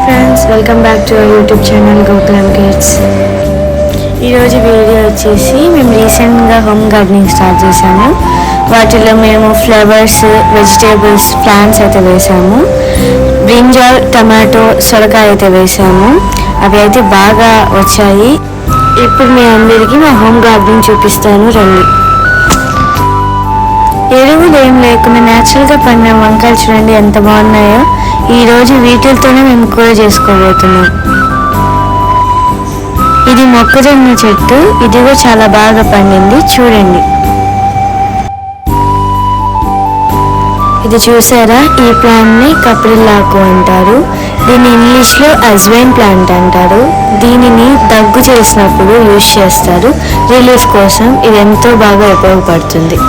Friends, welcome back to our YouTube channel Gokulam kids. ఈరోజు video వచ్చేసి మేము రీసెంట్గా హోమ్ గార్డెనింగ్ స్టార్ట్ చేసాము. వాటిలో మేము ఫ్లవర్స్, వెజిటేబుల్స్, ప్లాంట్స్ అయితే వేసాము. బ్రింజాల్, టమాటో, సొరకాయ అయితే వేసాము. అవి అయితే బాగా వచ్చాయి. ఇప్పుడు మీ అందరికీ మా హోమ్ గార్డెనింగ్ చూపిస్తాను, రండి. ఎరువులు ఏం లేకుండా న్యాచురల్గా పండిన వంకాయలు చూడండి ఎంత బాగున్నాయో. ఈరోజు వీటితోనే మేము కూర చేసుకోబోతున్నాం. ఇది మొక్కజొన్న చెట్టు, ఇది కూడా చాలా బాగా పండింది చూడండి. ఇది చూసారా, ఈ ప్లాంట్ని కప్రిల్లాకు అంటారు. దీన్ని ఇంగ్లీష్లో అజ్వైన్ ప్లాంట్ అంటారు. దీనిని దగ్గు చేసినప్పుడు యూజ్ చేస్తారు, రిలీఫ్ కోసం. ఇది ఎంతో బాగా ఉపయోగపడుతుంది.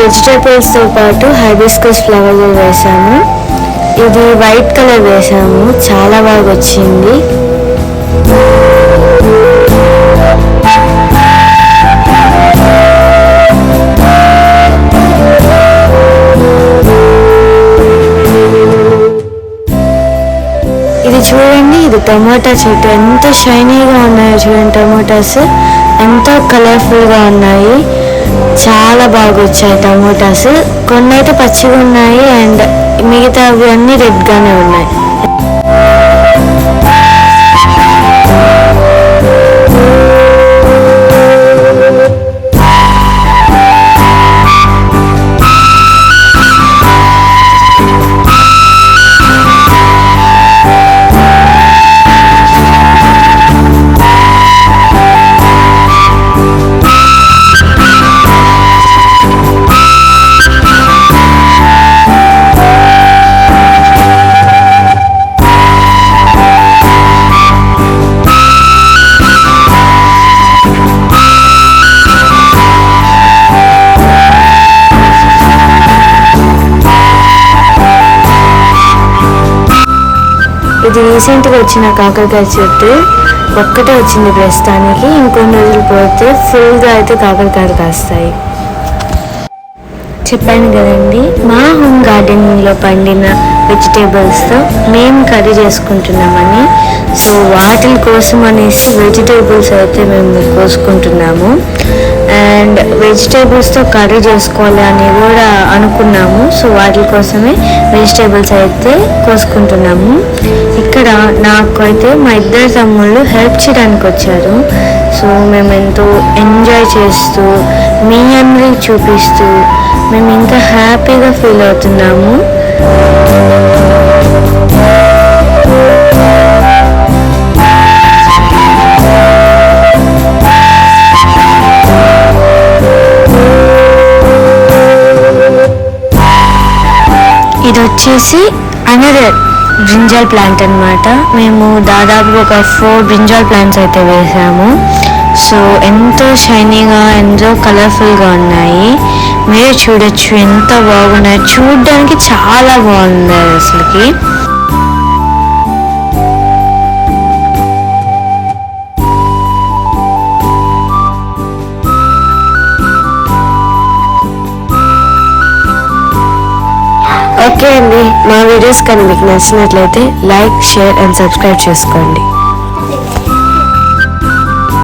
వెజిటేబుల్స్తో పాటు హైబిస్కస్ ఫ్లవర్ వేసాము. ఇది వైట్ కలర్ వేసాము, చాలా బాగా వచ్చింది. ఇది చూడండి, ఇది టమోటా చెట్టు. ఎంత షైనీగా ఉన్నాయో చూడండి. టమోటాస్ ఎంతో కలర్ఫుల్గా ఉన్నాయి. చాలా బాగా వచ్చాయి టమోటాస్. కొన్ని అయితే పచ్చిగా ఉన్నాయి అండ్ మిగతావి అన్నీ రెడ్గానే ఉన్నాయి. ఇది రీసెంట్గా వచ్చిన కాకరకాయ చెట్టు. ఒక్కటే వచ్చింది ప్రస్తుతానికి. ఇంకొన్ని రోజులు పోతే ఫుల్గా అయితే కాకరకాయలు కాస్తాయి. చెప్పాను కదండి, మా హోమ్ గార్డెనింగ్లో పండిన వెజిటేబుల్స్తో మేము కర్రీ చేసుకుంటున్నామని. సో వాటి కోసం అనేసి వెజిటేబుల్స్ అయితే మేము కోసుకుంటున్నాము. అండ్ వెజిటేబుల్స్తో కర్రీ చేసుకోవాలి అని కూడా అనుకున్నాము. సో వాటి కోసమే వెజిటేబుల్స్ అయితే కోసుకుంటున్నాము. ఇక్కడ నాకు అయితే మా ఇద్దరు తమ్ముళ్ళు హెల్ప్ చేయడానికి వచ్చారు. సో మేము ఎంతో ఎంజాయ్ చేస్తూ మీ అందరికి చూపిస్తూ మేము ఇంకా హ్యాపీగా ఫీల్ అవుతున్నాము. ఇది వచ్చేసి అనదర్ బ్రింజాల్ ప్లాంట్ అన్నమాట. మేము దాదాపు ఒక 4 బ్రింజాల్ ప్లాంట్స్ అయితే వేసాము. సో ఎంతో షైనీగా, ఎంతో కలర్ఫుల్గా ఉన్నాయి. మీరు చూడొచ్చు ఎంత బాగున్నాయి. చూడడానికి చాలా బాగుంది అసలుకి. ఓకే అండి, మా వీడియోస్ కానీ మీకు నచ్చినట్లయితే లైక్, షేర్ అండ్ సబ్స్క్రైబ్ చేసుకోండి.